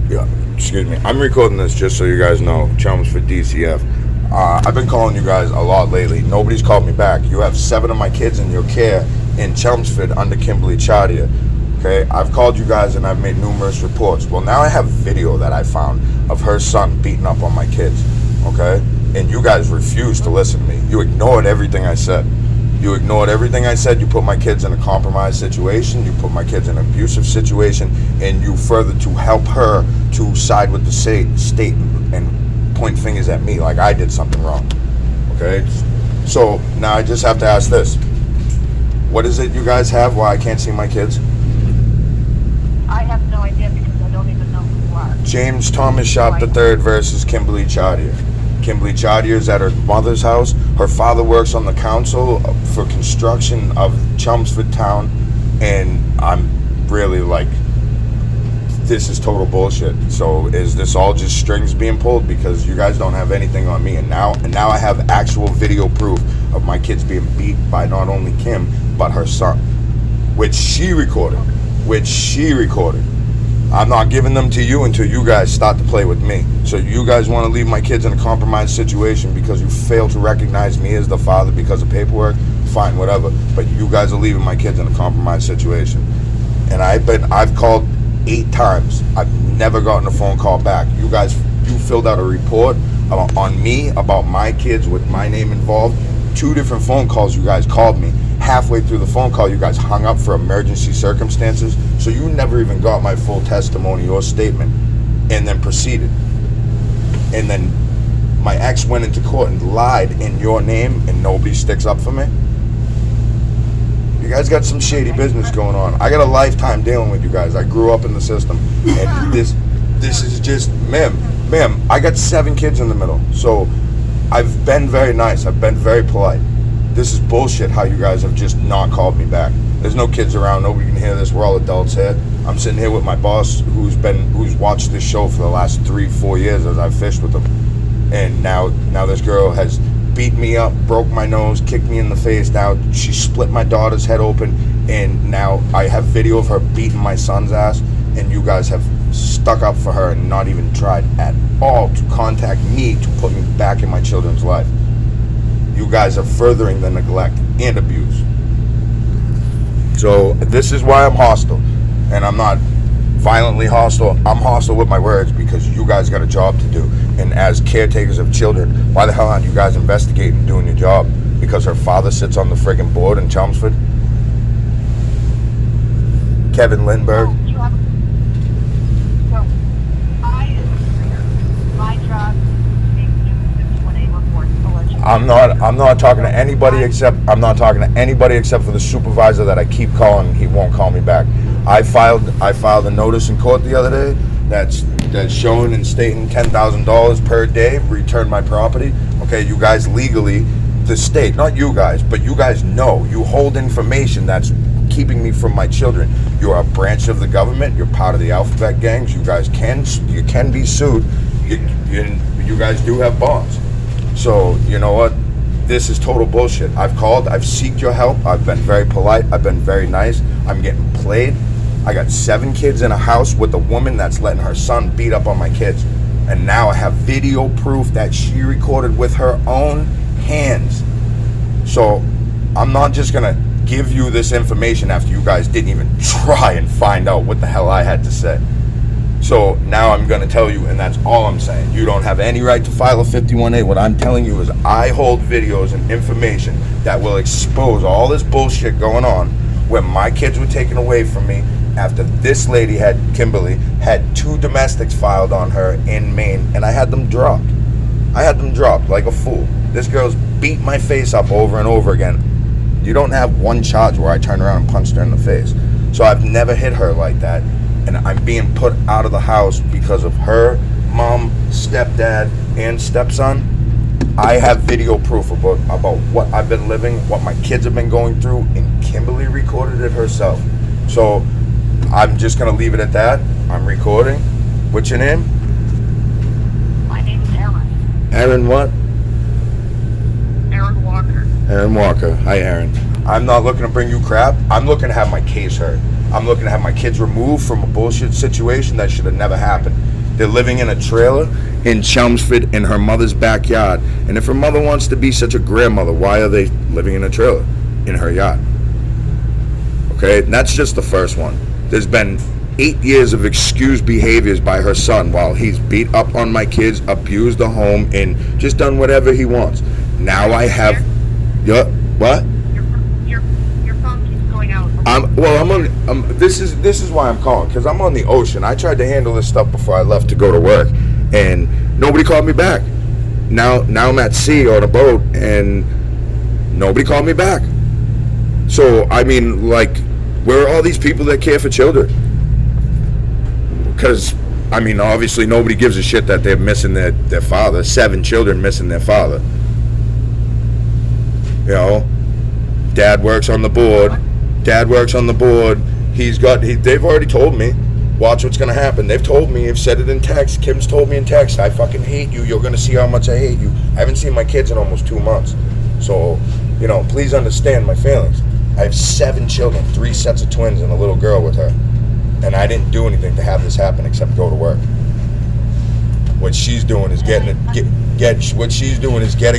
Yeah, excuse me. I'm recording this just so you guys know. Chums for DCF. I've been calling you guys a lot lately. Nobody's called me back. You have 7 of my kids in your care in Chelmsford under Kimberly Chartier. Okay, I've called you guys and I've made numerous reports. Well, now I have video that I found of her son beating up on my kids. Okay, and you guys refused to listen to me. You ignored everything I said. You ignored everything I said. You put my kids in a compromised situation. You put my kids in an abusive situation, and you further to help her to side with the state and point fingers at me like I did something wrong. Okay, so now I just have to ask this: what is it you guys have? Why I can't see my kids? I have no idea because I don't even know who you are. James Thomas Shop III versus Kimberly Chartier. Kimberly Chartier is at her mother's house. Her father works on the council for construction of Chelmsford Town, and I'm really like, this is total bullshit. So is this all just strings being pulled because you guys don't have anything on me? And now I have actual video proof of my kids being beat by not only Kim but her son, which she recorded. I'm not giving them to you until you guys start to play with me. So you guys want to leave my kids in a compromised situation because you fail to recognize me as the father because of paperwork, fine, whatever. But you guys are leaving my kids in a compromised situation. And I've called 8 times. I've never gotten a phone call back. You filled out a report on me about my kids with my name involved. 2 different phone calls you guys called me. Halfway through the phone call, you guys hung up for emergency circumstances. So you never even got my full testimony or statement, and then proceeded. And then my ex went into court and lied in your name, and nobody sticks up for me. You guys got some shady business going on. I got a lifetime dealing with you guys. I grew up in the system, and this is just, ma'am, I got 7 kids in the middle. So I've been very nice. I've been very polite. This is bullshit how you guys have just not called me back. There's no kids around. Nobody can hear this. We're all adults here. I'm sitting here with my boss who's watched this show for the last 3-4 years as I've fished with him. And now this girl has beat me up, broke my nose, kicked me in the face. Now she split my daughter's head open, and now I have video of her beating my son's ass, and you guys have stuck up for her and not even tried at all to contact me to put me back in my children's life. You guys are furthering the neglect and abuse. So this is why I'm hostile. And I'm not violently hostile. I'm hostile with my words because you guys got a job to do. And as caretakers of children, why the hell aren't you guys investigating and doing your job? Because her father sits on the friggin' board in Chelmsford? Kevin Lindbergh? My job is making you 51A reports allegedly. I'm not talking to anybody except for the supervisor that I keep calling. He won't call me back. I filed a notice in court the other day that's showing and stating $10,000 per day, return my property. Okay, you guys legally, the state, not you guys, but you guys know, you hold information that's keeping me from my children. You're a branch of the government. You're part of the alphabet gangs. You guys can be sued. You guys do have bonds. So you know what? This is total bullshit. I've called. I've sought your help. I've been very polite. I've been very nice. I'm getting played. I got 7 kids in a house with a woman that's letting her son beat up on my kids. And now I have video proof that she recorded with her own hands. So I'm not just gonna give you this information after you guys didn't even try and find out what the hell I had to say. So now I'm going to tell you, and that's all I'm saying. You don't have any right to file a 51A. What I'm telling you is I hold videos and information that will expose all this bullshit going on where my kids were taken away from me after this lady Kimberly had 2 domestics filed on her in Maine, and I had them dropped. Like a fool. This girl's beat my face up over and over again. You don't have one charge where I turned around and punched her in the face. So I've never hit her like that. And I'm being put out of the house because of her mom, stepdad, and stepson. I have video proof about what I've been living, what my kids have been going through, and Kimberly recorded it herself. So I'm just going to leave it at that. I'm recording. What's your name? My name's Aaron. Aaron what? Aaron Walker. Aaron Walker. Hi, Aaron. I'm not looking to bring you crap. I'm looking to have my case heard. I'm looking to have my kids removed from a bullshit situation that should have never happened. They're living in a trailer in Chelmsford in her mother's backyard. And if her mother wants to be such a grandmother, why are they living in a trailer in her yard? Okay, and that's just the first one. There's been 8 years of excused behaviors by her son while he's beat up on my kids, abused the home, and just done whatever he wants. Now I have, what? Your phone keeps going out. This is why I'm calling, because I'm on the ocean. I tried to handle this stuff before I left to go to work, and nobody called me back. Now I'm at sea on a boat, and nobody called me back. So I mean, like, where are all these people that care for children? Because I mean, obviously nobody gives a shit that they're missing their father. 7 children missing their father. You know, dad works on the board. They've already told me, watch what's gonna happen. They've told me, they've said it in text. Kim's told me in text, I fucking hate you. You're gonna see how much I hate you. I haven't seen my kids in almost 2 months. So, you know, please understand my feelings. I have 7 children, 3 sets of twins and a little girl with her. And I didn't do anything to have this happen except go to work. What she's doing is getting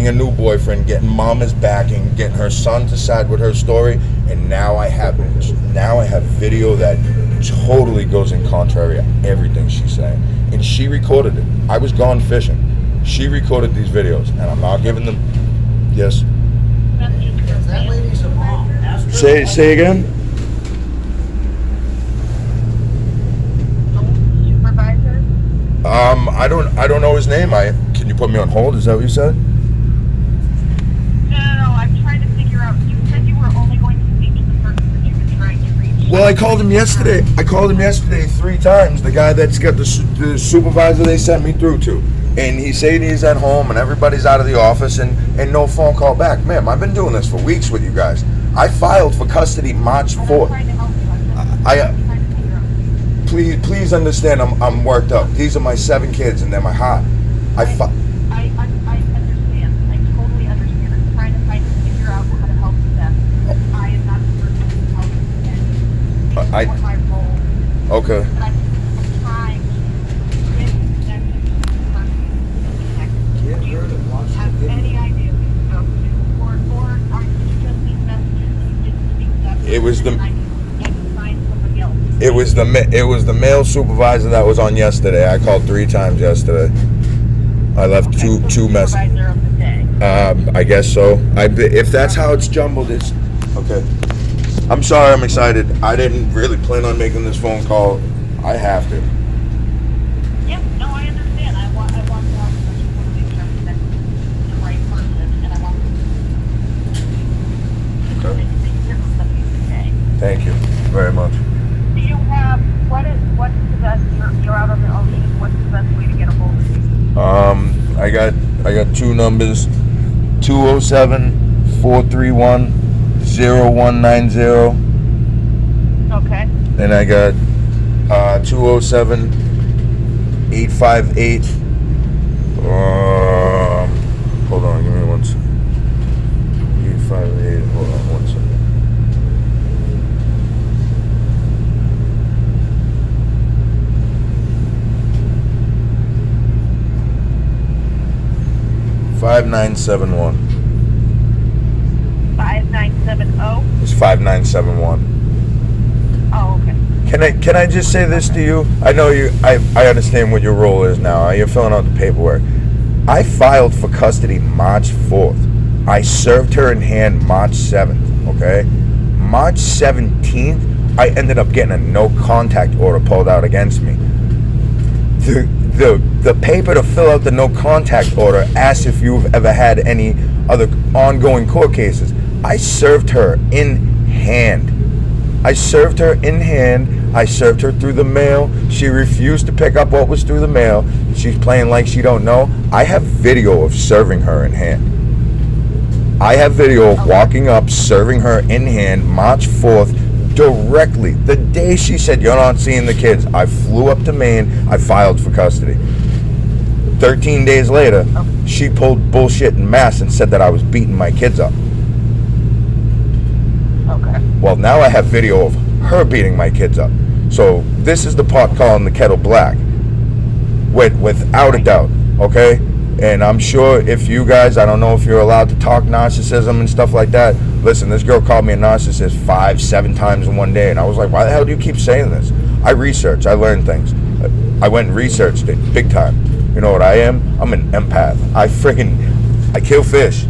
a new boyfriend, getting mama's backing, getting her son to side with her story, and now I have video that totally goes in contrary to everything she's saying. And she recorded it. I was gone fishing. She recorded these videos, and I'm not giving them. Yes. That lady's a mom. Ask her. Say again. Supervisor? I don't know his name. Can you put me on hold? Is that what you said? No. I'm trying to figure out. You said you were only going to speak to the person that you were trying to reach. Well, I called him yesterday. 3 times. The guy that's got the supervisor they sent me through to, and he said he's at home and everybody's out of the office, and no phone call back. Ma'am, I've been doing this for weeks with you guys. I filed for custody March 4th. I'm trying to help you. I'm trying to figure out. Please understand. I'm worked up. These are my 7 kids, and they're my heart. I understand. I totally understand. I'm trying to figure out how to help you best. I am not the person who can help you. And I- what my role. Okay. But I'm trying to get connected to the person who's connected. Get Do you her to watch the have video. any idea who you spoke to? Or are you just these messages you didn't speak to that It was person the- and I can find somebody else? It was the male supervisor that was on yesterday. I called 3 times yesterday. I left two messages. Supervisor of the day. I guess so. If that's how it's jumbled, it's okay. I'm sorry. I'm excited. I didn't really plan on making this phone call. I have to. Yep, no, I understand. I want to help, but I just want to make sure I'm connected to the right person, and I want to Okay. make things different than you today. Thank you very much. Do you have what's the best? You're out on the ocean. What's the best way to get a hold of you? I got 2 numbers: 207-431-0190, Okay. and I got 207-858. Hold on, give me 1 second. 858. Hold on 1 second. $5971. 5970. It's 5971. Oh, okay. Can I just say this to you? I know you. I understand what your role is now. You're filling out the paperwork. I filed for custody March 4th. I served her in hand March 7th. Okay, March 17th, I ended up getting a no contact order pulled out against me. The paper to fill out the no contact order asks if you've ever had any other ongoing court cases. I served her in hand. I served her through the mail. She refused to pick up what was through the mail. She's playing like she don't know. I have video of serving her in hand. I have video of walking up, serving her in hand, March 4th, directly. The day she said, "You're not seeing the kids," I flew up to Maine. I filed for custody. 13 days later, she pulled bullshit in Mass and said that I was beating my kids up. Okay. Well, now I have video of her beating my kids up. So this is the pot calling the kettle black. without a doubt, okay? And I'm sure if you guys, I don't know if you're allowed to talk narcissism and stuff like that. Listen, this girl called me a narcissist 5-7 times in one day, and I was like, why the hell do you keep saying this? I research, I learn things. I went and researched it big time. You know what I am? I'm an empath. I kill fish,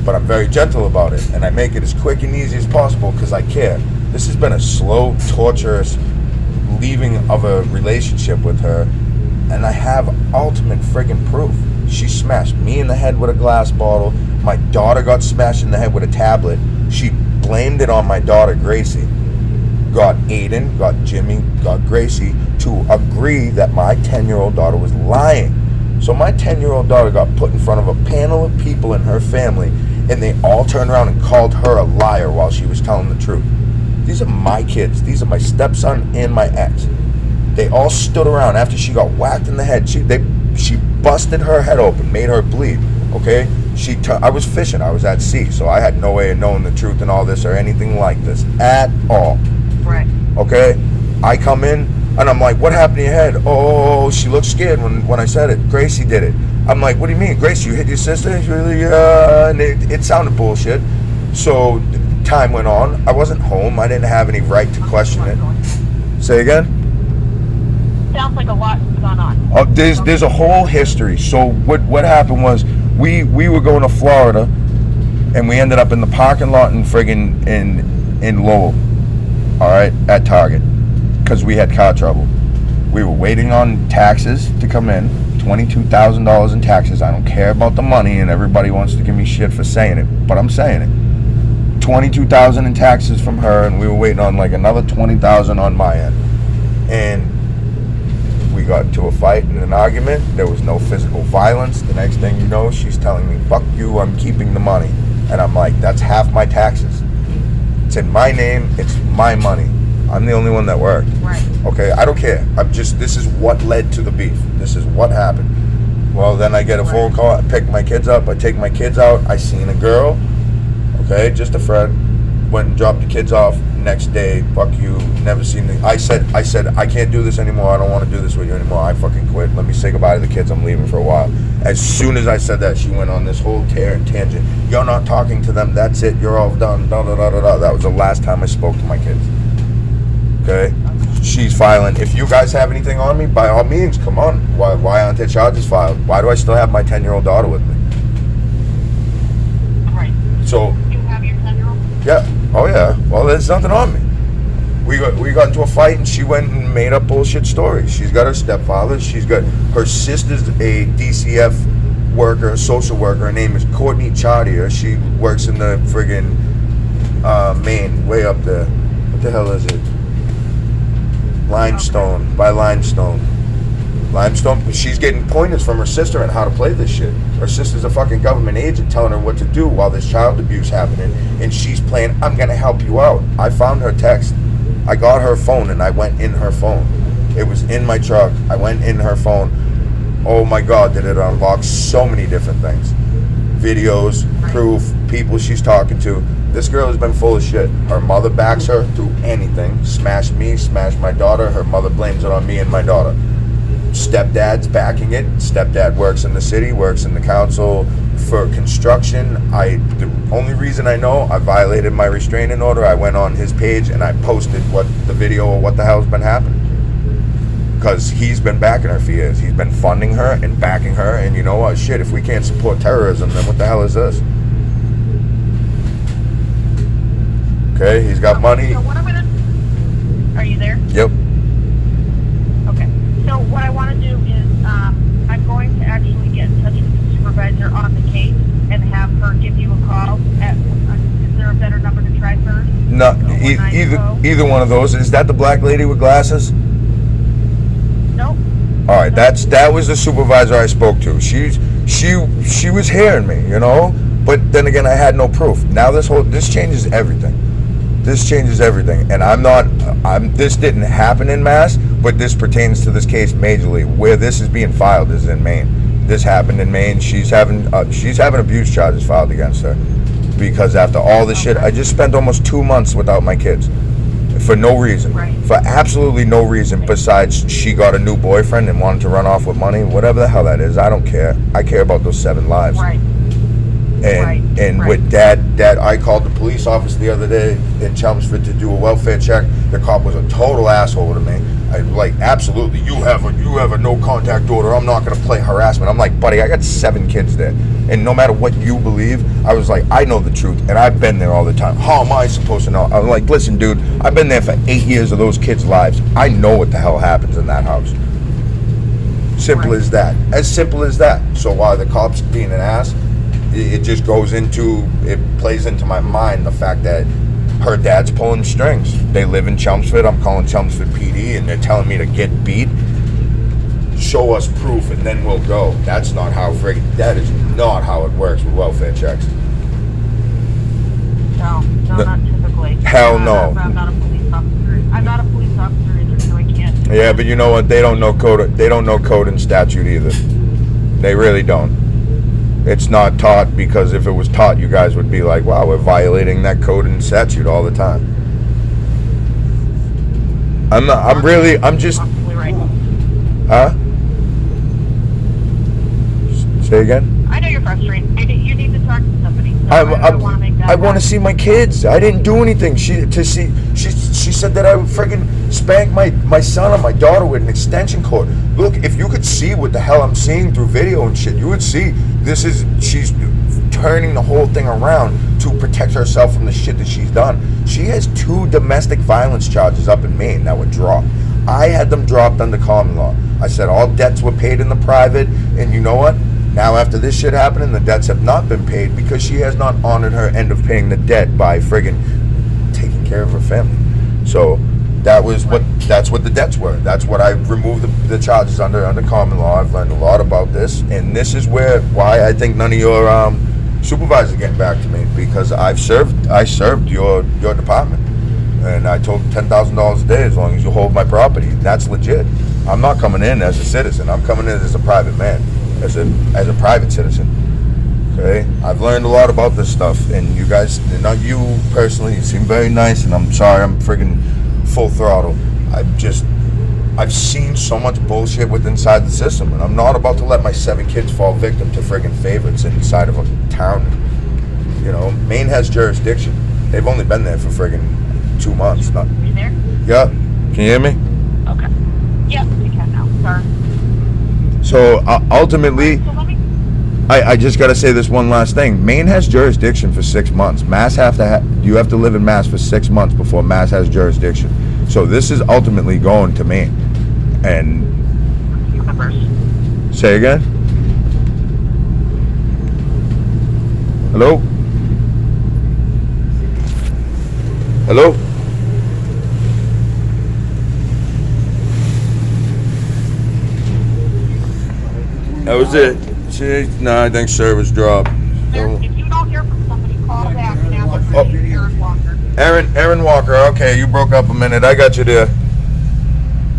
but I'm very gentle about it, and I make it as quick and easy as possible because I care. This has been a slow, torturous leaving of a relationship with her, and I have ultimate friggin' proof. She smashed me in the head with a glass bottle. My daughter got smashed in the head with a tablet. She blamed it on my daughter, Gracie. Got Aiden, got Jimmy, got Gracie to agree that my 10-year-old daughter was lying. So my 10-year-old daughter got put in front of a panel of people in her family, and they all turned around and called her a liar while she was telling the truth. These are my kids. These are my stepson and my ex. They all stood around after she got whacked in the head. She busted her head open, made her bleed, okay? I was fishing, I was at sea, so I had no way of knowing the truth and all this or anything like this at all. Right. Okay? I come in, and I'm like, what happened to your head? Oh, she looked scared when I said it. Gracie did it. I'm like, what do you mean? Gracie, you hit your sister? And she really, yeah. And it sounded bullshit. So time went on. I wasn't home. I didn't have any right to question it. Say again? Sounds like a lot has gone on. There's a whole history. So what happened was we were going to Florida, and we ended up in the parking lot in friggin' in Lowell, all right, at Target, because we had car trouble. We were waiting on taxes to come in, $22,000 in taxes. I don't care about the money, and everybody wants to give me shit for saying it, but I'm saying it. $22,000 in taxes from her, and we were waiting on like another $20,000 on my end, and we got into a fight and an argument. There was no physical violence. The next thing you know, she's telling me, fuck you, I'm keeping the money. And I'm like, that's half my taxes. It's in my name, it's my money. I'm the only one that worked. Right. Okay, I don't care. This is what led to the beef. This is what happened. Well, then I get a phone call, I pick my kids up, I take my kids out, I seen a girl, okay, just a friend, went and dropped the kids off. Next day, fuck you, never seen me. I said, I can't do this anymore. I don't want to do this with you anymore. I fucking quit. Let me say goodbye to the kids. I'm leaving for a while. As soon as I said that, she went on this whole tear and tangent. You're not talking to them. That's it. You're all done. Da, da, da, da, da. That was the last time I spoke to my kids. Okay? She's filing. If you guys have anything on me, by all means, come on. Why aren't there charges filed? Why do I still have my 10-year-old daughter with me? Right. So, You have your 10-year-old? yeah. Oh yeah. Well, there's nothing on me. We got into a fight, and she went and made up bullshit stories. She's got her stepfather. She's got her sister's a DCF worker, a social worker. Her name is Courtney Chartier. She works in the friggin' Maine, way up there. What the hell is it? Limestone, by Limestone. But she's getting pointers from her sister on how to play this shit. Her sister's a fucking government agent telling her what to do while there's child abuse happening, and she's playing, I'm gonna help you out. I found her text. I got her phone, and I went in her phone. It was in my truck. I went in her phone. Oh my God, did it unlock so many different things. Videos, proof, people she's talking to. This girl has been full of shit. Her mother backs her through anything. Smashed me, smashed my daughter. Her mother blames it on me and my daughter. Stepdad's backing it. Stepdad works in the city, works in the council for construction. The only reason I know, I violated my restraining order. I went on his page and I posted the video of what the hell's been happening. Because he's been backing her for years. He's been funding her and backing her. And you know what? Shit, if we can't support terrorism, then what the hell is this? Okay, he's got money. So what I'm gonna... Are you there? Yep. Okay. So what I want to do is I'm going to actually get in touch with the supervisor on the case and have her give you a call. Is there a better number to try first? No, either one of those. Is that the black lady with glasses? Nope. All right, that was the supervisor I spoke to. She was hearing me, you know. But then again, I had no proof. Now this changes everything. This changes everything, and this didn't happen in Mass, but this pertains to this case majorly. Where this is being filed is in Maine. This happened in Maine. She's having abuse charges filed against her because after all this shit, I just spent almost 2 months without my kids. for no reason, Right. for absolutely no reason besides she got a new boyfriend and wanted to run off with money, whatever the hell that is. I don't care. I care about those 7 lives. Right. And Right. with dad, I called the police office the other day in Chelmsford to do a welfare check. The cop was a total asshole to me. I like, absolutely, you have a no contact order. I'm not gonna play harassment. I'm like, buddy, I got 7 kids there, and no matter what you believe, I was like, I know the truth, and I've been there all the time. How am I supposed to know? I'm like, listen, dude, I've been there for 8 years of those kids' lives. I know what the hell happens in that house. Simple Right. as that. As simple as that. So while the cops being an ass, it just goes into, it plays into my mind the fact that her dad's pulling strings. They live in Chelmsford. I'm calling Chelmsford PD and they're telling me to get beat. Show us proof and then we'll go. That's not how that is not how it works with welfare checks. No, The- not typically. Hell no. I'm not a police officer. I'm not a police officer either, so I can't. Yeah, but you know what? They don't know code. They don't know code and statute either. They really don't. It's not taught, because if it was taught, you guys would be like, wow, we're violating that code and statute all the time. I'm just, Possibly right. huh? Say again? I know you're frustrated. You need to talk to somebody. So I want to make that I want to happen. see my kids. I didn't do anything. She said that I would friggin' spank my son or my daughter with an extension cord. Look, if you could see what the hell I'm seeing through video and shit, you would see she's turning the whole thing around to protect herself from the shit that she's done. She has 2 domestic violence charges up in Maine that were dropped. I had them dropped under common law. I said all debts were paid in the private, and you know what? Now, after this shit happening, the debts have not been paid because she has not honored her end of paying the debt by friggin' taking care of her family. So that's what the debts were. That's what I removed the charges under common law. I've learned a lot about this, and this is why I think none of your supervisors are getting back to me, because I served your department, and I told them $10,000 a day as long as you hold my property. That's legit. I'm not coming in as a citizen. I'm coming in as a private man. As a private citizen. Okay, I've learned a lot about this stuff, and you guys, not you personally, you seem very nice, and I'm sorry I'm friggin' full throttle. I've seen so much bullshit inside the system, and I'm not about to let my 7 kids fall victim to friggin' favorites inside of a town. You know, Maine has jurisdiction. They've only been there for friggin' 2 months. Are you there? Yeah, can you hear me? Okay. Yep, you can now. Sorry. So ultimately, So let me. I just got to say this one last thing. Maine has jurisdiction for 6 months. Mass you have to live in Mass for 6 months before Mass has jurisdiction. So this is ultimately going to Maine. And Universe. say again. Hello. Hello. That was it. I think service dropped. So, If you don't hear from somebody, call back and ask for Aaron Walker. Aaron Walker. Okay, you broke up a minute. I got you there.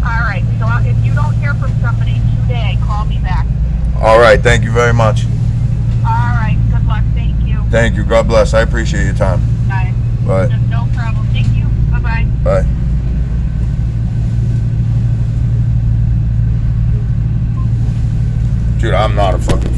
All right. So if you don't hear from somebody today, call me back. All right. Thank you very much. All right. Good luck. Thank you. Thank you. God bless. I appreciate your time. Bye. Bye. No problem. Thank you. Bye-bye. Bye. Dude, I'm not a fucking